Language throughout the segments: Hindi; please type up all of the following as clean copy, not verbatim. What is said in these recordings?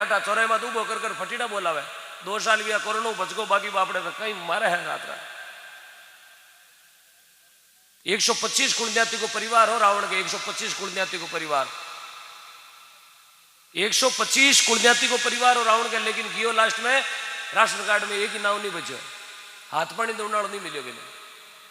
चौराहे में ऊभो कर फटीड़ा बोलावे 2 साल भी कोरोना बचको बाकी बापड़े तो कई मारे है रात रात। 125 कुलज्ञाति को परिवार हो रावण के, 125 कुलज्ञाति को परिवार, 125 कुलज्ञाति को परिवार हो रावण के, लेकिन गियो लास्ट में राशन कार्ड में एक ही नाव नहीं बचो, हाथ पानी दौड़ाड़ नहीं मिलो बिना।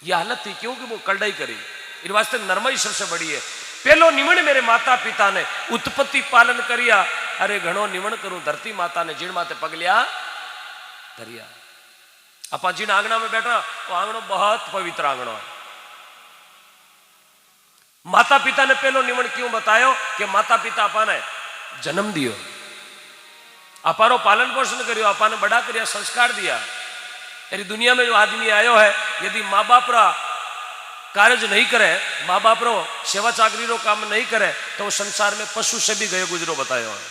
ये हालत थी क्योंकि वो कलडाई करी। इस वास्ते नरमाई सबसे बड़ी है। पहलो निमण मेरे माता पिता ने उत्पत्ति पालन करिया, अरे घणो निमण करूं धरती माता ने जिण माते पगलिया धरिया। अपा जिन आंगना में बैठा वो आंगनो बहुत पवित्र आंगनो है। माता पिता ने पहलो निमण क्यों बतायो कि माता पिता अपा ने जन्म दियो, अपारो पालन पोषण करियो, अपा ने बड़ा करिया, संस्कार दिया। यानी दुनिया में जो आदमी आयो है यदि माँ बाप रा कार्य नहीं करे, माँ बाप रो सेवा चाकरी रो काम नहीं करे तो वो संसार में पशु से भी गयो गुजरो बतायो है।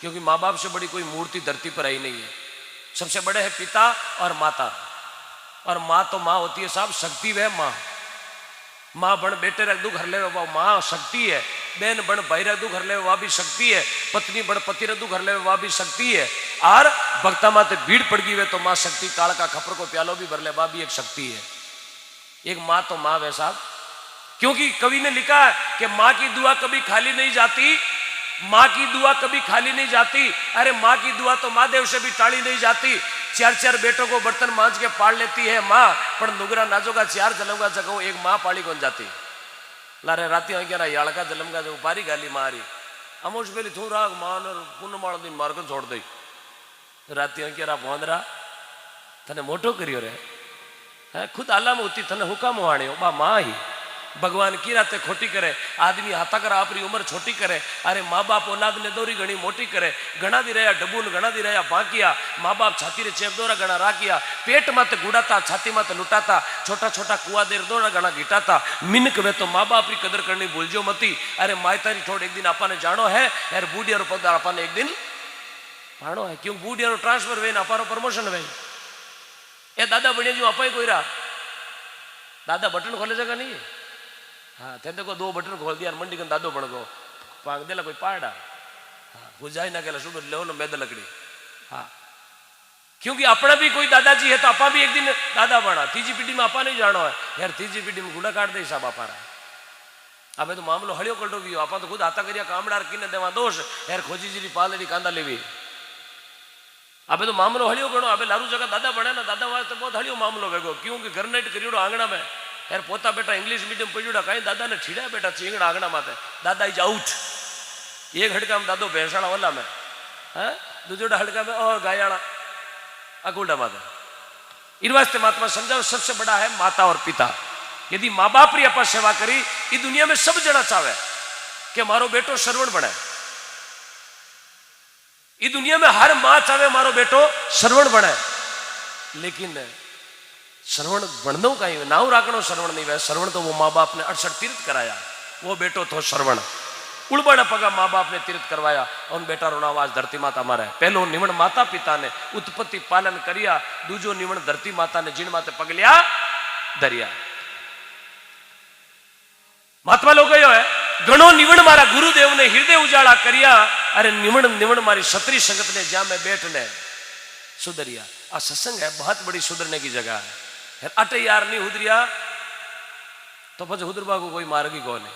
क्योंकि माँ बाप से बड़ी कोई मूर्ति धरती पर आई नहीं है। सबसे बड़े है पिता और माता, और माँ तो माँ होती है साहब, शक्ति वह माँ। माँ बन बेटे रख दू घर ले वो माँ शक्ति है, बहन बन भाई रख दू घर ले वह भी शक्ति है, पत्नी बन पति रख दू घर ले वह भी शक्ति है, और भक्ता माते भीड़ पड़ गई वे तो माँ शक्ति, काल का खपर को प्यालो भी भर ले वह भी एक शक्ति है। एक माँ तो माँ वह साहब। क्योंकि कवि ने लिखा है कि माँ की दुआ कभी खाली नहीं जाती, माँ की दुआ कभी खाली नहीं जाती। अरे माँ की दुआ तो महादेव से भी टाली नहीं जाती। 4 बेटों को बर्तन मांझ के पाल लेती है माँ, पर नुगरा नाजो का 4 जन्म का जगह एक माँ पाली कौन जाती। लारे राती क्या याड़ का जन्म का जो पारी गाली मारी अमोश पेली थू राग मान और पुण्य माड़ दिन मार कर छोड़ दई। राती क्या भोंदरा तने मोटो करियो रे, खुद आला में होती थने हुकाम वाणियो बा माँ ही। भगवान की राते खोटी करे, आदमी हाथा कर अपनी उम्र छोटी करे। अरे माँ बाप औलाद ने दौरी घनी मोटी करे, घना दी रहा डबून घना दी रहा बाकिया, माँ बाप छाती रे चेप दौरा घना राखिया, पेट मत गुड़ाता छाती मत लुटाता, छोटा छोटा कुआ देर दौरा घना घिटाता। मिनक वे तो माँ बाप की कदर करनी भूलजो मती। अरे माए तारी ठोड़ एक दिन आपा ने जानो है, यार बूढ़िया पद आपा ने एक दिन पाणो है। क्यों बूढ़िया ट्रांसफर वे आपा प्रमोशन वे। ए दादा बढ़िया जी आपा ही कोई रहा, दादा बटन खोले जगह नहीं है। हाँ थे देखो 2 बटन खोल दिया मंडी के दादो बन गो पांग देला कोई पाड़ा। हाँ गुजाई ना कहला शुभ लो मैद लकड़ी। हाँ क्योंकि अपना भी कोई दादाजी है तो आपा भी एक दिन दादा बना। तीजी पीढ़ी में आपा नहीं जानो है यार, तीजी पीढ़ी में गुड़ा काट दे साहब आपा रहा। अब तो मामलो हड़ियो कटो भी आपा तो खुद हाथा करिया कामडार किने देवा दोष यार खोजी जी पालड़ी कांदा लेवी। अब तो मामलो हड़ियो गणो। अब लारू जगह दादा बने ना, दादा वास्ते बहुत हड़ियो मामलो वेगो। क्योंकि घर नेट करियोड़ो आंगणा में यार पोता बेटा इंग्लिश मीडियम पढ़ियोड़ा कहीं दादा ने छीड़ा बेटा चींगड़ा आंगणा माते दादा इज आउट। एक हड़का में दादो भैंसाड़ा वाला में है, दूसरा हड़का में और गायाड़ा अकुलडा माता। इन वास्ते महात्मा समझाओ सबसे बड़ा है माता और पिता। यदि माँ बाप री अपा सेवा करी, इस दुनिया में सब जना चाहे कि मारो बेटो श्रवण बने। इस दुनिया में हर माँ चाहे मारो बेटो श्रवण बने, लेकिन श्रवण बनदो कहीं नाव राखणो श्रवण नहीं वे। श्रवण तो वो माँ बाप ने 68 तीर्थ कराया, वो बेटो तो श्रवण उड़बड़ा पगा माँ बाप ने तीर्थ करवाया। और बेटा रो नाम आज धरती माता मारे। पहलो निमण माता पिता ने उत्पत्ति पालन करिया, दूजो निमण धरती माता ने जिन माते पगलिया दरिया। महात्मा लोग गयो है घणो निवण मारा गुरुदेव ने हृदय उजाड़ा करिया। अरे निवण निवण मारी क्षत्रिय संगत ने जा में बैठने सुधरिया। आ सत्संग है बहुत बड़ी सुधरने की जगह है। अटे यार नहीं हुदरिया तो पछ हुदरबा को कोई मार्ग ही कौन है।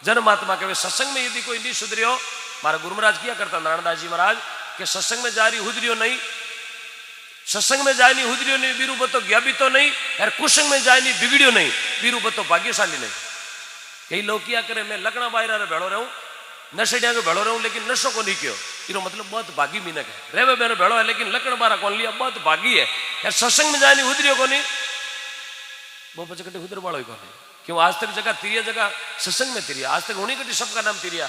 जन महात्मा के सत्संग में यदि कोई नहीं सुधरियो, मारा गुरु महाराज किया करता नारायणदास जी महाराज के सत्संग में जा रही हुदरियो नहीं, सत्संग में जाए नहीं हुदरियो नहीं, बीरू बतो गया भी तो नहीं, यार कुसंग में जाए नहीं बिगड़ियो नहीं, बीरू बतो भाग्यशाली नहीं। कई लोग क्या करे मैं लकड़ा बाहर भेड़ो रहूं, नशेडिया के भेड़ो रहूं, लेकिन नशो को नहीं क्यों। इनो मतलब बहुत भागी मीनक है। रेवे बेरो भेड़ो है लेकिन लकड़ बारा कौन लिया, बहुत भागी है। यार सत्संग में जाए नहीं हुदरियो को नहीं, वो बच्चे कटे हुदर बाड़ो को नहीं। क्यों आज तक जगह तिरिया जगह सत्संग में तिरिया, आज तक होनी कटी सबका नाम तिरिया,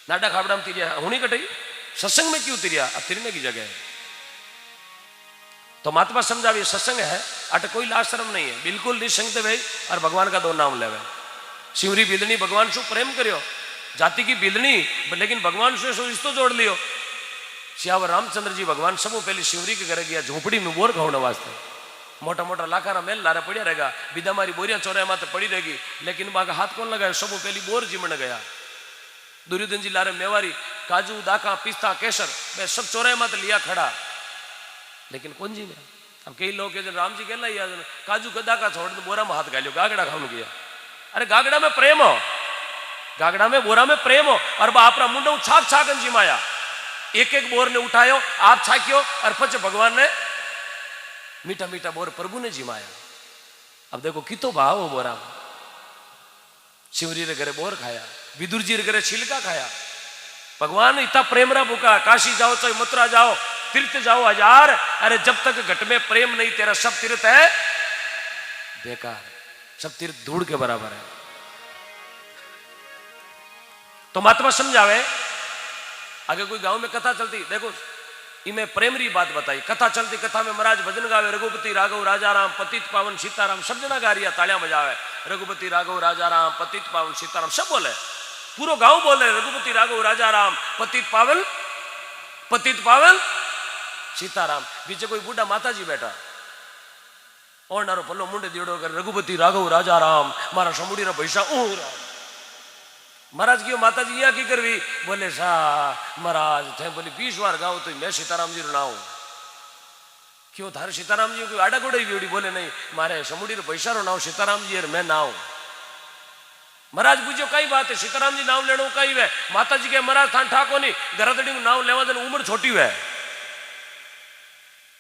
नाडा खाबड़ा में तिरिया होनी कटी, सत्संग में क्यों तिरिया। अब तिरने की जगह है तो महात्मा समझावी सत्संग है अट कोई लाज शर्म नहीं है, बिल्कुल निसंग भाई और भगवान का 2 नाम लेवे। शिवरी बिलनी भगवान शु प्रेम करियो, जाति की बिलनी लेकिन भगवान शु रिश्तो जोड़ लियो। सियावर रामचंद्र जी भगवान सब पहले शिवरी के घर गया झोपड़ी में बोर खाने वास्ते। मोटा मोटा लाखारा मेल लारे पड़िया रहेगा, बिदा मारी बोरिया चौराया माते पड़ी रहेगी, लेकिन बाका हाथ कौन लगाया, सब पहली बोर जिमन गया। दुर्योधन जी लारे मेवारी काजू दाखा पिस्ता केसर मैं सब चौराहे मत लिया खड़ा, लेकिन कौन जी में अब कई लोग राम जी कहला याद काजू कदा का छोड़ बोरा में हाथ गालियो गागड़ा खाऊं किया। अरे गागड़ा में प्रेम हो, गागड़ा में बोरा में प्रेम हो। और आपरा मुंडो छाक छाकन जिमाया, एक एक बोर ने उठायो आप छाक्यो और पछ भगवान ने मीठा मीठा बोर प्रभु ने जिमाया। अब देखो कितो भाव हो बोरा में। शिवरी रे घरे बोर खाया, विदुर जी रे घरे छिलका खाया। भगवान इतना प्रेम रा भूखा। काशी जाओ चाहे मथुरा जाओ तीर्थ जाओ हजार, अरे जब तक घट में प्रेम नहीं तेरा सब तीर्थ है बेकार, सब तीर्थ धूड़ के बराबर है। तो महात्मा समझावे आगे कोई गांव में कथा चलती, देखो इमें प्रेम री बात बताई। कथा चलती, कथा में महाराज भजन गावे रघुपति राघव राजा राम पतित पावन सीताराम, सब जना गा रिया तालियां बजावे रघुपति राघव राजा राम पतित पावन सीताराम, सब बोले, पूरो गांव बोले रघुपति राघव राजा राम पतित पावन सीताराम। बीचे कोई बूढ़ा माता जी बैठा और नारो पल्लो मुंडे दीड़ो कर रघुपति राघव राजा राम मारा समुड़ी रा पैसा राम। महाराज की माता जी यहाँ की करवी, बोले शाह महाराज थे बोली 20 बार गाओ तो मैं सीताराम जी नाऊ क्यों थारे सीताराम जी कोई आड़ा गोड़ाई भी बोले नहीं मारे समुड़ी रो पैसा रो नाव सीताराम जी मैं नाऊ। महाराज पूछो कई बात है सीताराम जी नाव लेनो कई है। माता जी के महाराज थान ठाको नहीं गरादड़ी नाव लेवा देने उम्र छोटी है।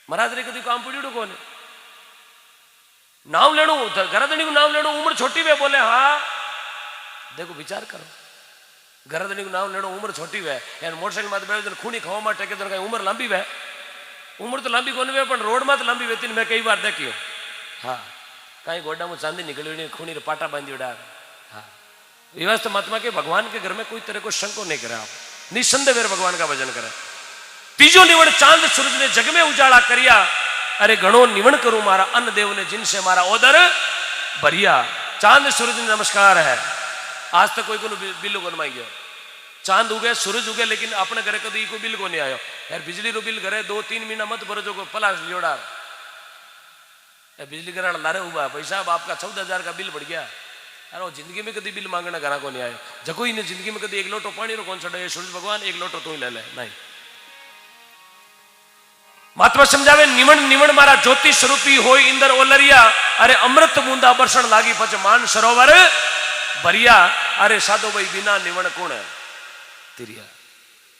महाराज रे कदी काम पड़ियो को नाव लेनो गरादड़ी नाव लेनो उम्र छोटी है। बोले हाँ देखो विचार करो गरादड़ी नाव लेनो उम्र छोटी है यार मोटरसाइकिल में बैठे खूनी खावा में टेके तो उम्र लंबी है। उम्र तो लंबी कोनी है पर रोड में तो लंबी वेती मैं कई बार देखियो। हाँ कहीं गोडा में चांदी निकली खूनी रे पाटा बांधी उड़ा। हाँ व्यवस्था महात्मा के भगवान के घर में कोई तरह को शंको नहीं करे, आप निसंदेह भगवान का भजन करे। तीजो निवण चांद सूरज ने जग में उजाला करिया, अरे घणो निवण करूं मारा अन्न देव ने जिनसे मारा ओदर भरिया। चांद सूरज ने नमस्कार है। आज तक कोई को बिल को नहीं गया। चांद उगे सूरज उगे लेकिन अपने घरे कभी को बिल को नहीं आयो। यार बिजली रो बिल घरे 2-3 महीना मत भरो जो पलाश लियोड़ा बिजली घरा लारे हुआ पैसा आपका 14,000 का बिल बढ़ गया। अरे जिंदगी में कभी बिल मांगना घरा को नहीं आयो। जको ही ने जिंदगी में कभी एक लोटो पानी रो कौन छड़े सूरज भगवान एक लोटो तू ही ले ले नहीं। महात्मा समझावे निवण निवण मारा ज्योति स्वरूपी हो इंदर ओलरिया, अरे अमृत बूंदा बरसण लागी पच मान सरोवर भरिया। अरे साधो भाई बिना निवण कोण तिरिया,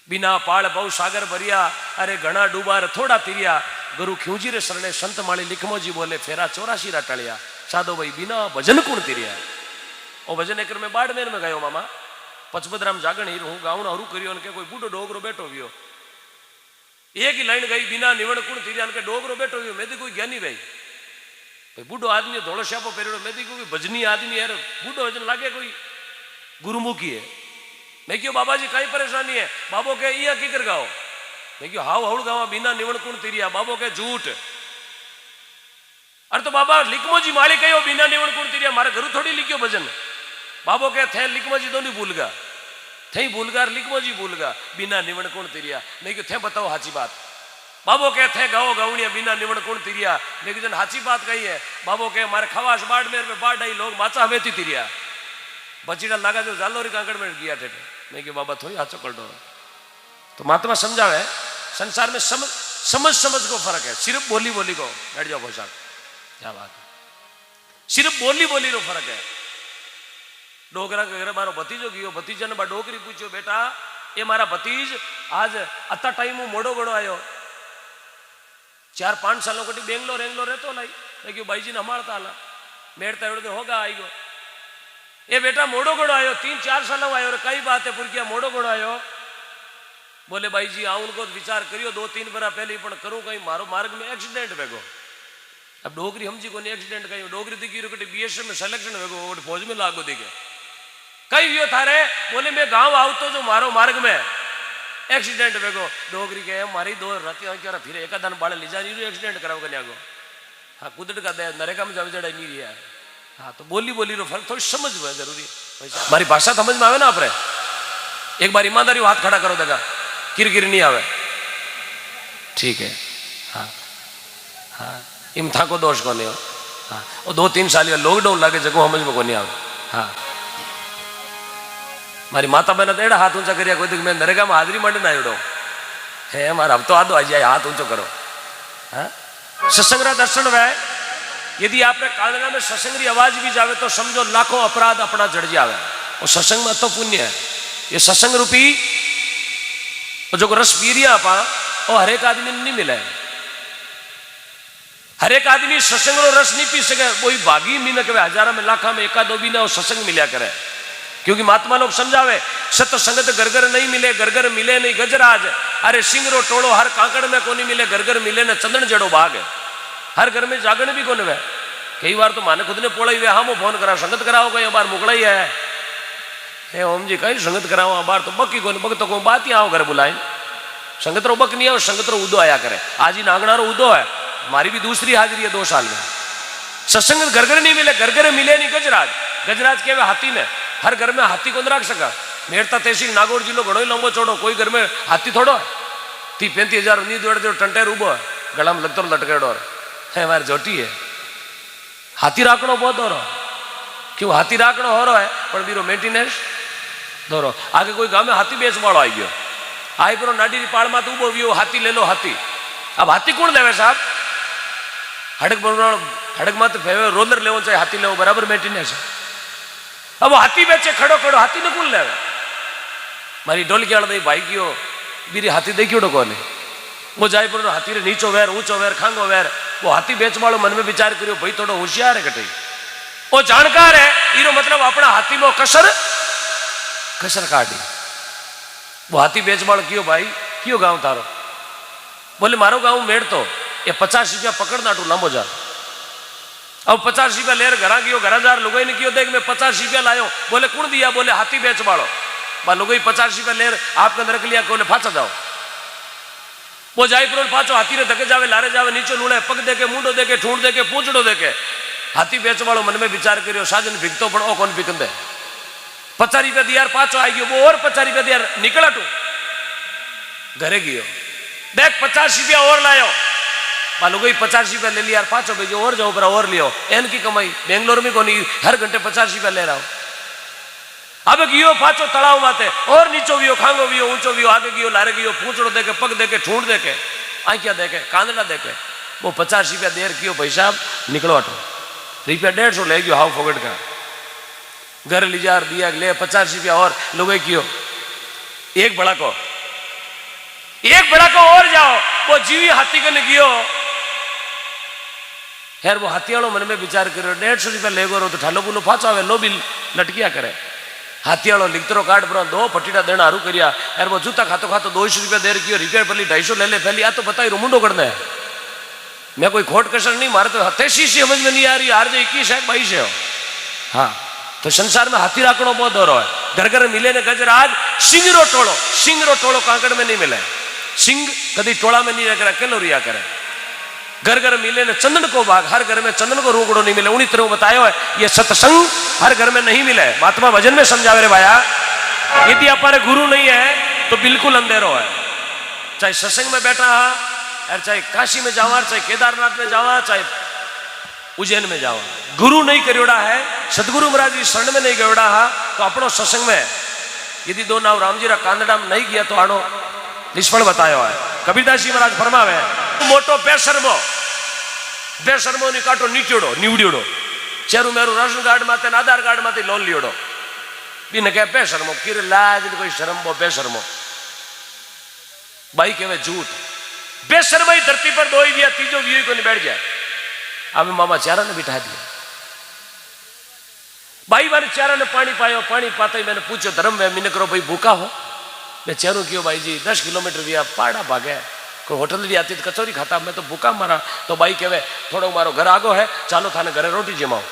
बिना पाल बहु सागर भरिया। अरे घना डूबार थोड़ा तिरिया। गुरु खिऊजी रे शरणे संत माली लिखमो जी बोले फेरा 84 रा टलिया। साधो भाई बिना भजन कोण तिरिया। ओ भजन एक में बाड़मेर में गयो मामा पचपतराम जागण हीर हूँ गाँव हरू करियो के कोई बूढ़ो डोगरो बैठो वियो। एक ही लाइन गई बिना निवण कुण तिरिया के डोगरो बैठो वियो। मैं कोई ज्ञानी भाई बूढ़ो आदमी धोलो श्यापो पहरो मैं कोई भजनी आदमी यार बूढ़ो भजन लागे कोई गुरुमुखी है। मैं क्यों बाबा जी कई परेशानी है। बाबो के ये की कर गाओ। मैं क्यों हाउ हाउड़ गावा बिना निवण कुण तिरिया। बाबो के झूठ। अरे तो बाबा लिखमो जी माली कहो बिना निवण कुण तिरिया मारे घर थोड़ी लिखियो भजन। बाबो के थे लिखमो जी दोनी भूल गा थे भूलगार लिखमो जी भूल गा बिना निवण कुण तिरिया। मैं क्यों थे बताओ हाची बात। बाबो के थे गाओ गावणिया बिना निवण कुण तिरिया। मैं जन हाची बात कही है। बाबो के मारे खवास बाड़मेर में बाढ़ आई लोग माचा हमेती तिरिया बचीड़ा लगा जो जालोरी कांकड़ में गया थे। मैं क्यों बाबा थोड़ी हाचो कर दो। तो महात्मा समझावे संसार में समझ को फर्क है। सिर्फ बोली बोली को बैठ जाओ पोशाक क्या बात है। सिर्फ बोली बोली रो फर्क है। डोगरा के घर मारो भतीजो गयो भतीजा ने डोगरी पूछो बेटा ये मारा भतीज आज अत्ता टाइम हूँ मोड़ो गड़ो आयो 4-5 सालों कटी बेंगलोर रहतो लाई। मैं क्यों भाई जी ने हमारता हाला मेड़ता एवढे होगा आई गो। ये बेटा मोड़ो गड़ो आयो 3-4 सालों आयो कई बात है पुरकिया मोड़ो गड़ो आयो। बोले भाई जी आऊं उनको विचार करियो 2-3 बरा पहले पण करूं कहीं मारो मार्ग में एक्सीडेंट वेगो। अब डोगरी हमजी को एक्सीडेंट कहीं डोगरी दिखी कटी बीएसएफ में सिलेक्शन वेगो फौज में लागो दिखे कई वियो थारे। बोले मैं गांव आवतो जो मारो मार्ग में एक्सीडेंट वेगो। डोगरी के मारी 2 राती क्या फिर एक दिन बाड़े लीजा नहीं एक्सीडेंट कराओ कन्या को। हाँ कुदरत का दे नरेगा में जब जड़ा नहीं रही है। हाँ तो बोली बोली रो फर्क थोड़ी समझ में जरूरी। हमारी भाषा समझ में आवे ना आपरे एक बार ईमानदारी हाथ खड़ा करो देगा किरकिर नहीं आवे ठीक है। हाँ हाँ इम था को दोष को नहीं हो। हाँ वो 2-3 साल लॉकडाउन लागे जगह समझ में को नहीं आवे। हाँ मारी माता बहन तो एड़ा हाथ ऊंचा करिया कोई मैं नरेगा में हाजरी मांडे ना एड़ो है मारा अब तो आदो आज हाथ ऊंचो करो। हाँ सत्संग दर्शन वह यदि आपने कालना में सत्संग की आवाज भी जावे तो समझो लाखों अपराध अपना जड़ जावे। और सत्संग में तो पुण्य है ये सत्संग रूपी जो रस पी रिया आप वो हर एक आदमी नहीं मिले। हर एक आदमी सत्संग रो रस नहीं पी सके। कोई भागी मीन के हजारा में लाखा में एका दो भी ना सत्संग मिल्या करे। क्योंकि महात्मा लोग समझावे सत संगत घर नहीं मिले घर मिले नहीं गजराज। अरे सिंगरो टोलो हर कांकड़ में को नहीं मिले घर मिले न चंदन जड़ो बाग। हर घर में जागण भी कौन वे। कई बार तो माने खुद ने पोड़ाई वे हाँ फोन करा संगत कराओ कहीं बार मुकड़ा ही है ओम जी कहीं संगत कराओ बार तो बकी को बक तो बात ही आओ घर बुलाए संगत रो बक नहीं आओ संगत रो उदो आया करे। आज ही नागना रो उदो है हमारी भी दूसरी हाजिरी है 2 साल में। सत्संग घर नहीं मिले घर मिले नहीं गजराज। गजराज के हाथी ने हर घर में हाथी को रख सका। मेरता तहसील नागौर जिलो घणो ही लंबो छोड़ो कोई घर में हाथी थोड़ो 30-35 नी दौड़ टंटेर उबो है गला में लगतो लटकेड़ो है हमारे जोटी है। हाथी राखणो बहुत दौरो क्यों हाथी राखणो हो रहा है पर बीरो मेंटेनेंस दौरो। आगे कोई गांव में हाथी बेच वालों आई गयो आई पर नाडी पाड़ में तो उबो वियो हाथी ले लो हाथी। अब हाथी कौन लेवे साहब हड़क बनवानो हड़क मत फेवे रोलर लेवो चाहे हाथी लेवो बराबर मेंटेनेंस है। अब वो हाथी बेचे खड़ो खड़ो हाथी ने कौन लेवे। मारी ढोलकी वाला भाई की बीरी हाथी देखियो डो कोने वो जाए पर हाथी रे नीचो वेर ऊंचो वेर खांगो वेर। वो हाथी बेच वालों मन में विचार करियो भाई थोड़ा होशियार है कटे वो जानकार है इरो मतलब अपना हाथी में कसर कसर काटी। वो हाथी बेच वालो कियो भाई कियो गांव तारो बोले मारो गांव मेड़ तो ये 50 रुपया पकड़ना टू लंबो जा। अब 50 रुपया लेर घर गयो घर जार लुगाई ने कियो देख मैं 50 रुपया लायो बोले कौन दिया बोले हाथी बेच वालो बा लुगाई 50 रुपया लेर आपके अंदर रख लिया बोले फाचा जाओ। वो जाई पर पाचो हाथी रे धके जावे लारे जावे नीचे लूड़े पग देके मुंडो देके ठूंड देके पूंछड़ो देके। हाथी बेच वालों मन में विचार करियो साजन भिगतो पण ओ कौन भिकंदे 50 रुपया दियार पाचो आई गयो वो और 50 रुपया दियार निकला टू घरे गयो देख 50 रुपया और लायो मालूम गई 50 रुपया ले लिया पाचो भेजो और जाओ पर और लियो एन की कमाई बेंगलोर में कोनी हर घंटे 50 रुपया ले रहा हूं। अब गियो पाचो तड़ाव माते और नीचो वियो खांगो वियो ऊंचो वियो आगे गियो लारे गियो पूंछड़ो देके पग देके ठूंड देके आंखिया देके कांदड़ा देके वो 50 रुपया देर कियो भाई साहब निकलो हटो रुपया 150 ले गयो हाउ फोगट का घर लिजार दिया ले 50 रुपया और लोगे कियो एक बड़ा को और जाओ वो जीवी हाथी कने गियो यार वो हाथी वालों मन में विचार करो 150 रुपया ले गो तो ठालो बुलो फाचो आवे लो बिल लटकिया करे। हाथी वालों लिखतरो कार्ड पर 2 पटीटा देना हारू करिया यार वो जूता खातो खातो 200 रुपया देर कियो रिपेयर पली 250 ले ले पहली आ तो बताई रो मुंडो करना है। मैं कोई खोट कसर नहीं मारे तो हतेशी समझ में नहीं आ रही हार जो 21 है 22 है। हाँ तो संसार में हाथी राखणो बहुत दौरो है घर मिले ने गजराज सिंगरो टोलो कांकड़ में नहीं मिले सिंह कभी टोला में नहीं रख अकेलो रिया करे। घर मिले ने चंदन को बाग हर घर में चंदन को रोकड़ो नहीं मिले। उन्हीं तरह बतायो है ये सत्संग हर घर में नहीं मिले। महात्मा भजन में समझावे रे भाया यदि हमारे गुरु नहीं है तो बिल्कुल अंधेरो है। चाहे सत्संग में बैठा है चाहे काशी में जावा चाहे केदारनाथ में जावा चाहे उज्जैन में जावा गुरु नहीं करियोड़ा है सदगुरु महाराज जी शरण में नहीं गयोड़ा है तो अपनो सत्संग में यदि 2 नाव रामजी रा कांदड़ा में नहीं गया तो आनो निष्फल बतायो है। कबीरदास जी महाराज फरमावे मोटो बेशर्मो नी काटो नीचोड़ो निवड़ियोड़ो चेरू मेरू राशन कार्ड माते आधार कार्ड माते लोन लियोड़ो बिन कहे बेशर्मो किर लाज कोई शर्म बो बेशर्मो भाई कहे झूठ बेशर्माई धरती पर 2 ही दिया तीजो व्यू को नहीं बैठ जाए। अब मामा चारा ने बिठा दिया भाई मैंने चारा ने पानी पायो पानी पाते ही मैंने पूछो धर्म में मिन करो भाई भूखा हो मैं चेरू क्यों भाई जी 10 किलोमीटर दिया पाड़ा भागे कोई होटल ली आती तो कचौरी खाता मैं तो भूखा मारा तो भाई कहे थोड़ो मारो घर आगो है चालो थाने घरे रोटी जमाओ।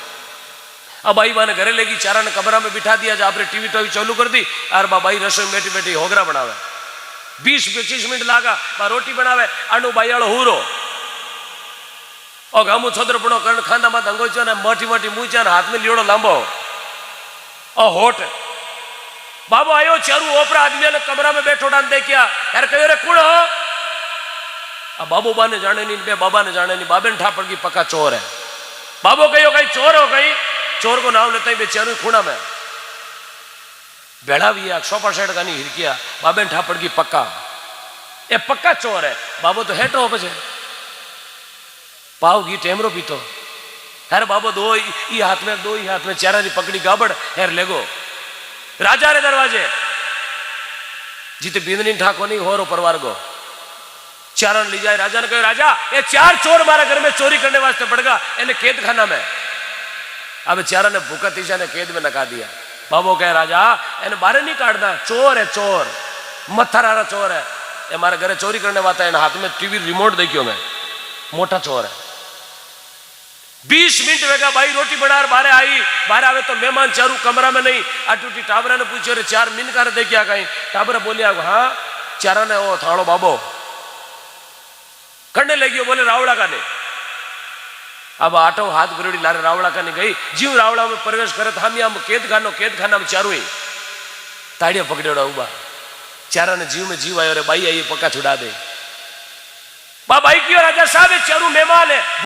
अब भाई मैंने घरे लेगी चारा ने कमरा में बिठा दिया जब आपने टीवी टोवी चालू कर दी और भाई रसोई में बैठी बैठी होगरा बनावे 20-25 मिनट लागा रोटी बनावे आनु भाई वालो हूरो और गामू छोदरपणो करण खांदा में दंगोचो ने मोटी मोटी मूचा हाथ में लियोड़ो लांबो और होट बाबू आयो चारू ओपरा आदमी ने कमरा में बैठो डाल दे क्या यार कहो रे कौन हो। अब बाबू बा ने जाने नहीं बे बाबा ने जाने नहीं बाबे ने ठापड़ की पक्का चोर है। बाबू कहो कहीं चोर हो गई चोर को नाम लेते ही बेचारू खूणा में भेड़ाविया 100% का नहीं हिरकिया बाबे ठापड़ की पक्का ये पक्का चोर है। बाबो तो हेटो पे पाव घी टेमरो पीतो हेर बाबो दो ही हाथ में चारा री पकड़ी गाबड़ हेर लेगो राजा रे दरवाजे जीते बिंदनी ठाको नहीं हो रो परवार गो चारण ली जाए। राजा ने कहा राजा ये 4 चोर मारा घर में चोरी करने वास्ते पड़गा इन्हें कैद खाना में। अब चारा ने भूखा तीजा ने कैद में नका दिया। बाबो कहे राजा इन्हें बाहर नहीं काटना चोर है चोर मत्थरारा चोर है ये हमारे घरे चोरी करने वाला है हाथ में टीवी रिमोट देखियो मैं मोटा चोर है। 20 मिनट वेगा भाई रोटी बना बाहर आई बाहर आवे तो मेहमान चारू कमरा में नहीं अटूटी टाबरा ने पूछो रे 4 मिनट का देखिया कहीं टाबरा बोलिया हाँ चारा ने ओ थाड़ो बाबो करने लगी बोले रावड़ा का नहीं। अब आटो हाथ गुरड़ी लारे रावड़ा का नहीं गई जीव रावड़ा में प्रवेश करे हम यहाँ कैद खाना में चारू ही ताड़िया पकड़ेड़ा उबा चारा ने जीव में जीव आयो रे बाई आई पक्का छुड़ा दे बा भाई क्यों राजा साहब